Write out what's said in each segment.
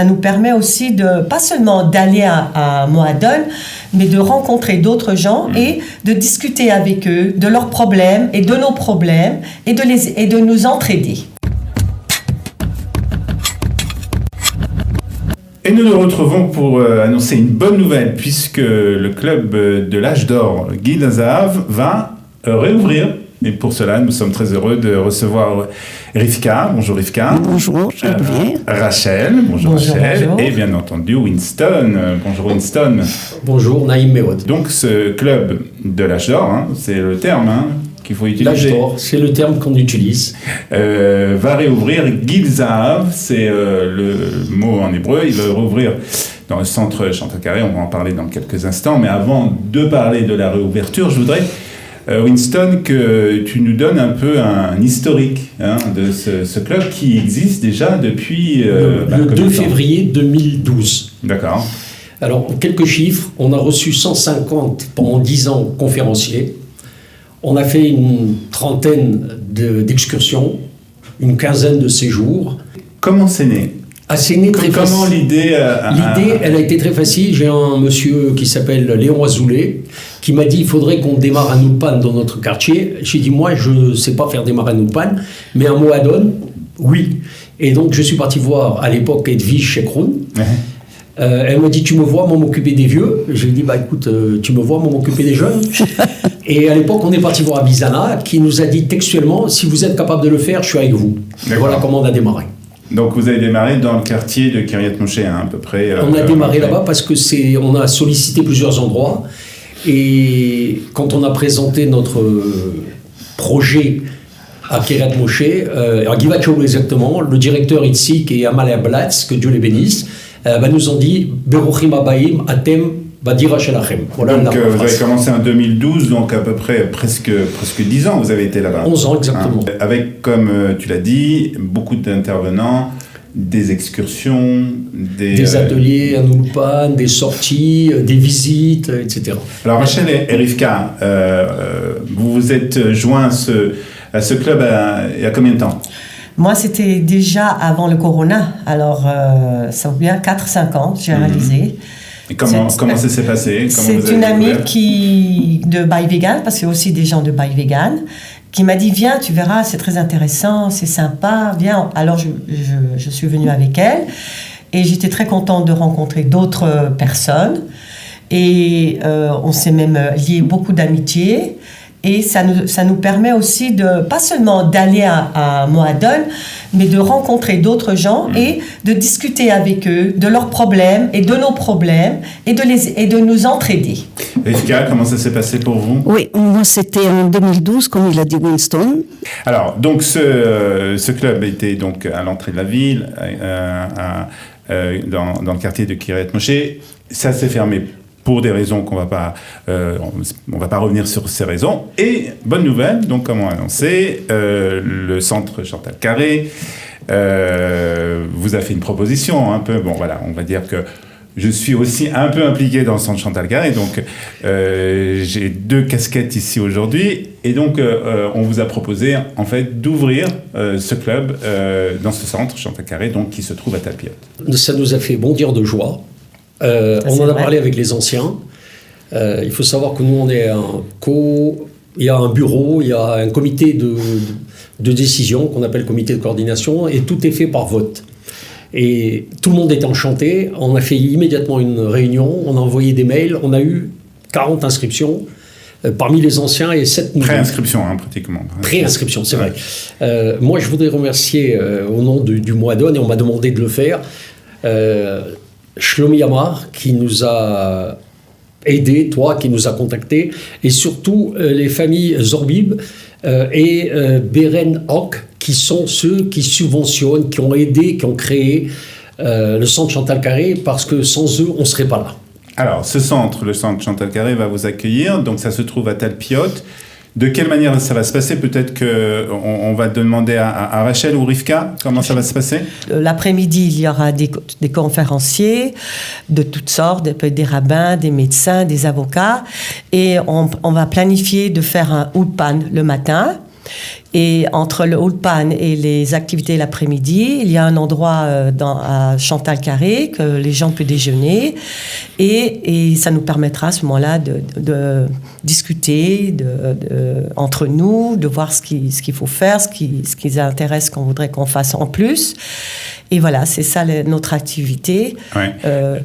Ça nous permet aussi de, pas seulement d'aller à Moadone, mais de rencontrer d'autres gens et de discuter avec eux de leurs problèmes et de nos problèmes et de nous entraider. Et nous nous retrouvons pour annoncer une bonne nouvelle, puisque le club de l'âge d'or Guy Dazahav va réouvrir. Et pour cela, nous sommes très heureux de recevoir Rivka. Bonjour Rivka. Bonjour, je viens. Rachel. Bonjour Rachel. Bonjour. Et bien entendu Winston. Bonjour Winston. Bonjour Naïm Mehod. Donc ce club de l'âge d'or, c'est le terme qu'il faut utiliser. L'âge d'or, c'est le terme qu'on utilise. Va réouvrir Guy Dazahav, c'est le mot en hébreu. Il va rouvrir dans le centre Chantal Carré. On va en parler dans quelques instants. Mais avant de parler de la réouverture, je voudrais... Winston, que tu nous donnes un peu un historique de ce club qui existe déjà depuis... le 2 février 2012. D'accord. Alors, quelques chiffres. On a reçu 150 pendant 10 ans conférenciers. On a fait une trentaine d'excursions, une quinzaine de séjours. Comment c'est né ? C'est né très facile. Comment l'idée... L'idée, elle a été très facile. J'ai un monsieur qui s'appelle Léon Azoulay qui m'a dit il faudrait qu'on démarre un Ulpan dans notre quartier. J'ai dit moi je ne sais pas faire démarrer un Ulpan, mais un Moadone, oui. Et donc je suis parti voir à l'époque Edwige Chekroun. Elle m'a dit tu me vois moi m'occuper des vieux. J'ai dit bah écoute tu me vois moi m'occuper des jeunes. Et à l'époque on est parti voir Abizana qui nous a dit textuellement si vous êtes capable de le faire je suis avec vous. Et voilà comment on a démarré. Donc vous avez démarré dans le quartier de Kiryat Moshe, à peu près. On a démarré là-bas parce que on a sollicité plusieurs endroits et quand on a présenté notre projet à Kiryat Moshe, à Givat-Shaul exactement, le directeur Itzik et Amal Ablatz, que Dieu les bénisse, nous ont dit Beruchim Abaim Atem Badira Shelachem. Voilà. Donc vous avez commencé en 2012, donc à peu près presque 10 ans vous avez été là-bas. 11 ans exactement. Avec, comme tu l'as dit, beaucoup d'intervenants, des excursions, des ateliers, un Ulpan, des sorties, des visites, etc. Alors Rachel et Rivka, vous vous êtes joints à ce club il y a combien de temps ? Moi, c'était déjà avant le corona, alors ça fait bien 4-5 ans, j'ai réalisé. Et comment ça s'est passé ? C'est une amie de Bail Vegan, parce qu'il y a aussi des gens de Bail Vegan, qui m'a dit viens, tu verras, c'est très intéressant, c'est sympa, viens. Alors je suis venue avec elle et j'étais très contente de rencontrer d'autres personnes et on s'est même lié beaucoup d'amitié. Et ça nous permet aussi de, pas seulement d'aller à Moadone, mais de rencontrer d'autres gens et de discuter avec eux de leurs problèmes et de nos problèmes et de nous entraider. Rivka, comment ça s'est passé pour vous ? Oui, moi c'était en 2012, comme il a dit Winston. Alors, donc ce club était donc à l'entrée de la ville, dans le quartier de Kiryat Moshe. Ça s'est fermé pour des raisons qu'on va pas revenir sur ces raisons. Et bonne nouvelle, donc comme on a annoncé, le centre Chantal Carré vous a fait une proposition un peu. Bon voilà, on va dire que je suis aussi un peu impliqué dans le centre Chantal Carré, donc j'ai 2 casquettes ici aujourd'hui, et donc on vous a proposé en fait d'ouvrir ce club dans ce centre Chantal Carré, donc qui se trouve à Talpiot. Ça nous a fait bondir de joie. On en a parlé avec les anciens. Il faut savoir que nous, on est il y a un bureau, il y a un comité de décision qu'on appelle comité de coordination, et tout est fait par vote. Et tout le monde est enchanté. On a fait immédiatement une réunion, on a envoyé des mails, on a eu 40 inscriptions parmi les anciens et 7 nouveaux. Pré-inscription, pratiquement. Pré-inscription, c'est vrai. Moi, je voudrais remercier au nom du Moadone, et on m'a demandé de le faire, Shlomi Amar, qui nous a aidés, toi, qui nous a contactés, et surtout les familles Zorbib et Beren Hock, qui sont ceux qui subventionnent, qui ont aidé, qui ont créé le centre Chantal Carré, parce que sans eux, on ne serait pas là. Alors, le centre Chantal Carré va vous accueillir, donc ça se trouve à Talpiot. De quelle manière ça va se passer ? Peut-être qu'on va demander à Rachel ou Rivka comment ça va se passer. L'après-midi, il y aura des conférenciers de toutes sortes, des rabbins, des médecins, des avocats. Et on va planifier de faire un Ulpan le matin. Et entre le Ulpan et les activités l'après-midi, il y a un endroit à Chantal Carré que les gens peuvent déjeuner. Et ça nous permettra à ce moment-là de discuter entre nous, de voir ce qu'il faut faire, ce qui les intéresse, qu'on voudrait qu'on fasse en plus. Et voilà, c'est ça notre activité. Ouais.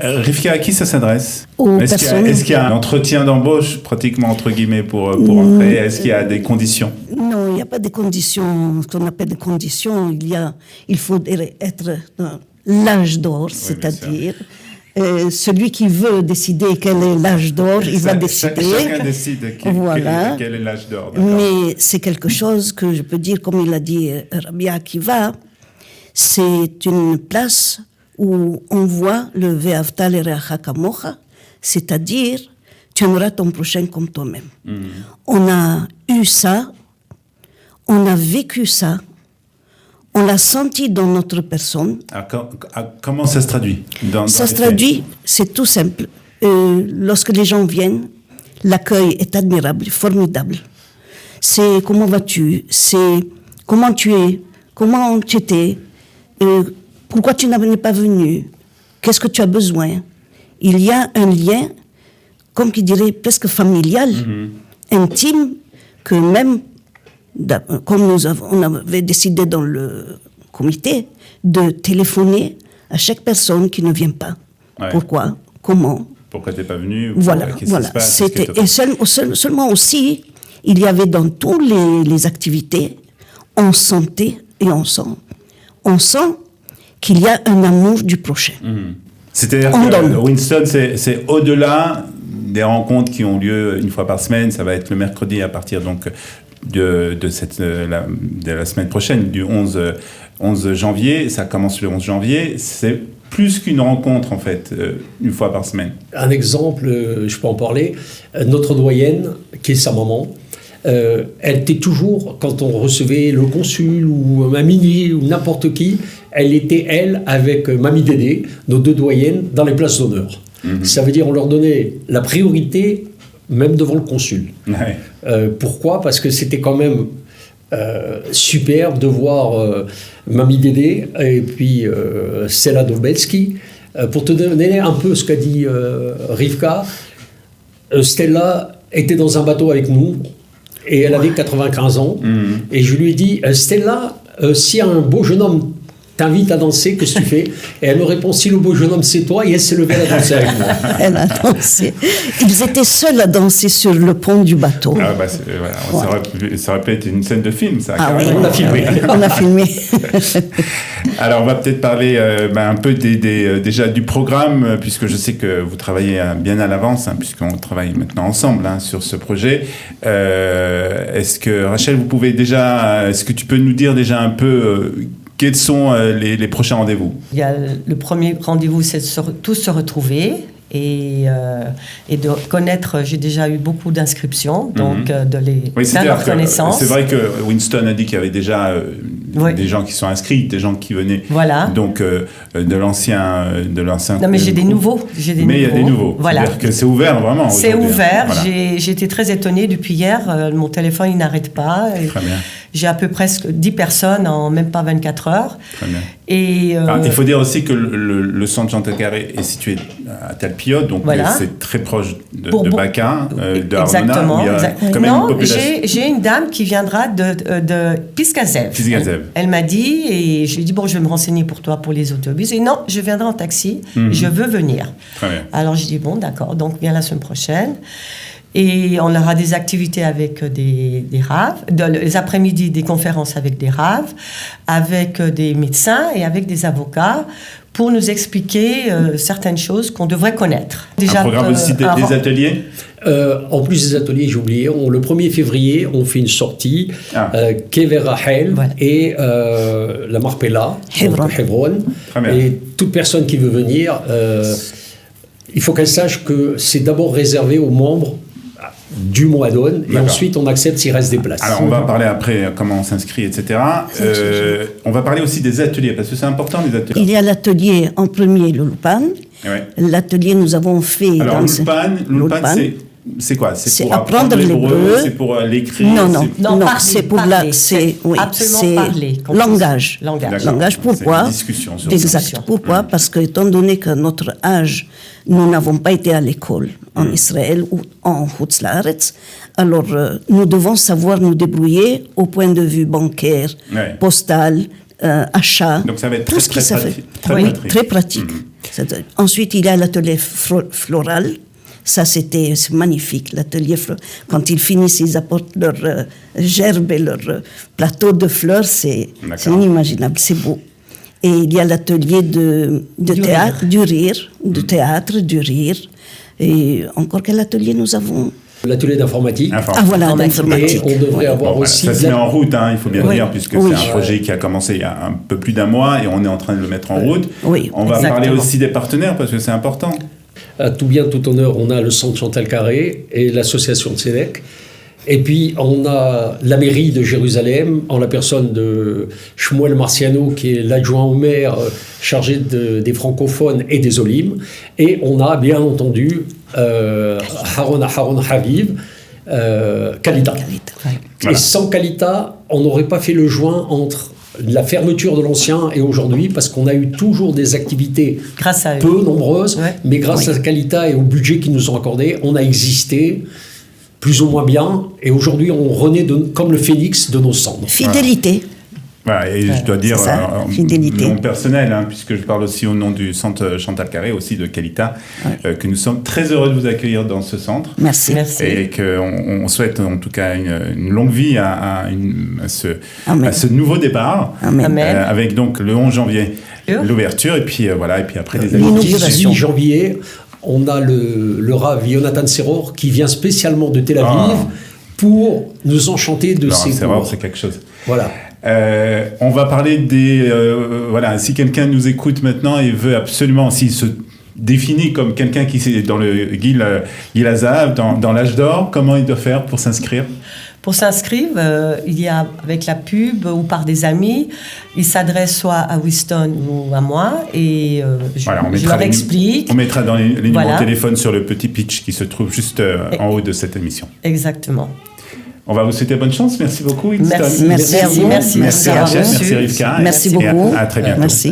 Rivka, à qui ça s'adresse ? Aux Est-ce qu'il y a un entretien d'embauche, pratiquement, entre guillemets, pour entrer ? Est-ce qu'il y a des conditions ? Non, il n'y a pas de conditions, ce qu'on appelle des conditions. Il faut être dans l'âge d'or, c'est-à-dire celui qui veut décider quel est l'âge d'or, il va décider. Chacun décide quel est l'âge d'or. Mais c'est quelque chose que je peux dire, comme il a dit Rabia Akiva, c'est une place où on voit le Ve'avta l'ereacha kamocha, c'est-à-dire tu aimeras ton prochain comme toi-même. On a eu ça, on a vécu ça, on l'a senti dans notre personne. Comment ça se traduit Ça se traduit, c'est tout simple. Lorsque les gens viennent, l'accueil est admirable, formidable. C'est comment vas-tu, c'est comment tu es, comment tu étais, pourquoi tu n'es pas venu, qu'est-ce que tu as besoin. Il y a un lien, comme qui dirait, presque familial, intime, que même, comme on avait décidé dans le comité, de téléphoner à chaque personne qui ne vient pas. Ouais. Pourquoi ? Comment ? Pourquoi tu n'es pas venu ? Voilà. Et seulement aussi, il y avait dans toutes les activités, on sentait et on sent qu'il y a un amour du prochain. C'est-à-dire que Winston, c'est au-delà des rencontres qui ont lieu une fois par semaine. Ça va être le mercredi à partir donc de la semaine prochaine, du 11 janvier. Ça commence le 11 janvier. C'est plus qu'une rencontre, en fait, une fois par semaine. Un exemple, je peux en parler. Notre doyenne, qui est sa maman, elle était toujours, quand on recevait le consul ou Mamie ou n'importe qui, elle était, elle, avec Mamie Dédé, nos deux doyennes, dans les places d'honneur. Ça veut dire on leur donnait la priorité, même devant le consul. Ouais. Pourquoi ? Parce que c'était quand même superbe de voir Mamie Dédé et puis Stella Dobelski. Pour te donner un peu ce qu'a dit Rivka, Stella était dans un bateau avec nous, et elle avait 95 ans. Et je lui ai dit, Stella, si un beau jeune homme t'invite à danser, qu'est-ce que tu fais ? Et elle me répond, si le beau jeune homme c'est toi, et elle s'est levée à danser avec moi. Elle a dansé. Ils étaient seuls à danser sur le pont du bateau. Ah bah voilà. Ça aurait pu être une scène de film, ça. Ah oui, on a filmé. On a filmé. Alors, on va peut-être parler un peu déjà du programme, puisque je sais que vous travaillez bien à l'avance, puisqu'on travaille maintenant ensemble sur ce projet. Est-ce que, Rachel, est-ce que tu peux nous dire déjà un peu quels sont les prochains rendez-vous ? Il y a le premier rendez-vous, c'est de tous se retrouver et de connaître. J'ai déjà eu beaucoup d'inscriptions, donc de les faire leur connaissance. C'est vrai que Winston a dit qu'il y avait déjà des gens qui sont inscrits, des gens qui venaient donc de l'ancien. Non, mais j'ai des nouveaux. Mais il y a des nouveaux. Voilà. C'est-à-dire que c'est ouvert vraiment. C'est ouvert. Voilà. J'ai été très étonnée depuis hier. Mon téléphone il n'arrête pas. Très bien. J'ai à peu près 10 personnes en même pas 24 heures. Très bien. Et il faut dire aussi que le centre Chantal Carré est situé à Talpiot, donc c'est très proche de Baca, de exactement, Arona. Non, j'ai une dame qui viendra de Piscazev. Elle m'a dit, et je lui ai dit, bon, je vais me renseigner pour toi pour les autobus. Et non, je viendrai en taxi, je veux venir. Très bien. Alors j'ai dit, bon, d'accord, donc viens la semaine prochaine. Et on aura des activités avec des raves, les après-midi des conférences avec des raves, avec des médecins et avec des avocats pour nous expliquer certaines choses qu'on devrait connaître. Déjà, un programme aussi des ateliers ? En plus des ateliers, j'ai oublié, le 1er février, on fait une sortie, Kever Rahel et la Marpella, Hebron. Et toute personne qui veut venir, il faut qu'elle sache que c'est d'abord réservé aux membres du Moadone, et ensuite on accepte s'il reste des places. Alors on va parler après comment on s'inscrit, etc. On va parler aussi des ateliers, parce que c'est important les ateliers. Il y a l'atelier en premier, l'Ulpan. Ouais. L'atelier nous avons fait... Alors l'Ulpan, c'est quoi? C'est C'est pour apprendre l'hébreu, l'hébreu. c'est pour l'écrire? Non, non, c'est- Non, non, parler, c'est pour parler. oui, Absolument c'est parler. langage. Langage. D'accord. Langage, pourquoi? C'est une discussion sur ça. Exact. Pourquoi? Parce que, étant donné qu'à notre âge, nous n'avons pas été à l'école en Israël ou en Chutz Laaretz, alors nous devons savoir nous débrouiller au point de vue bancaire, Ouais. postal, achat. Donc ça va être tout très, ce qui très ça fait. pratique. Très Oui, pratique. très pratique. Ensuite, il y a l'atelier floral. Ça, c'est magnifique, l'atelier floral. Quand ils finissent, ils apportent leurs gerbes et leurs plateaux de fleurs. C'est D'accord. inimaginable, c'est beau. Et il y a l'atelier de Du théâtre, du rire, de théâtre, du rire. Et encore quel atelier nous avons? L'atelier d'informatique. Ah voilà, Informatique. d'informatique. Et on devrait Bon, avoir voilà, aussi... ça se met en route, hein, il faut bien Oui. dire, puisque Oui. c'est un projet qui a commencé il y a un peu plus d'un mois et on est en train de le mettre en route. Oui, On va exactement. parler aussi des partenaires parce que c'est important. À tout bien, tout honneur, on a le centre Chantal Carré et l'association de Sénèque. Et puis, on a la mairie de Jérusalem, en la personne de Shmuel Marciano, qui est l'adjoint au maire chargé des francophones et des Olim. Et on a, bien entendu, Haron Haviv, Kalita. Et Voilà. sans Kalita, on n'aurait pas fait le joint entre la fermeture de l'ancien et aujourd'hui, parce qu'on a eu toujours des activités Grâce à eux. peu nombreuses, Ouais. mais grâce à Kalita et au budget qu'ils nous ont accordé, on a existé plus ou moins bien, et aujourd'hui on renaît comme le phénix de nos cendres. Fidélité. Voilà, et je dois dire, c'est ça, fidélité. nom personnel, hein, puisque je parle aussi au nom du centre Chantal Carré, aussi de Kalita, que nous sommes très heureux de vous accueillir dans ce centre. Merci. Merci. Et qu'on souhaite en tout cas une longue vie à Amen. ce nouveau départ. Amen. Amen. Avec donc le 11 janvier L'ouverture. l'ouverture, et puis voilà, et puis après les Une années. Le inauguration. 18 janvier, on a le Rav Yonatan Seror qui vient spécialement de Tel Aviv pour nous enchanter de Alors, ses c'est vrai, cours. c'est quelque chose. Voilà. On va parler des... voilà, si quelqu'un nous écoute maintenant et veut absolument, s'il se définit comme quelqu'un qui est dans le Gil Hazav, dans l'âge d'or, comment il doit faire pour s'inscrire? Pour s'inscrire, il y a avec la pub ou par des amis, ils s'adressent soit à Winston ou à moi et Voilà, je leur explique. On mettra dans les numéros Voilà. de téléphone sur le petit pitch qui se trouve juste en haut de cette émission. Exactement. On va vous souhaiter bonne chance. Merci beaucoup, Winston. Merci, Merci à vous. merci, Merci à Rachel, vous. merci Rivka. Merci Et beaucoup. à très bientôt. Merci.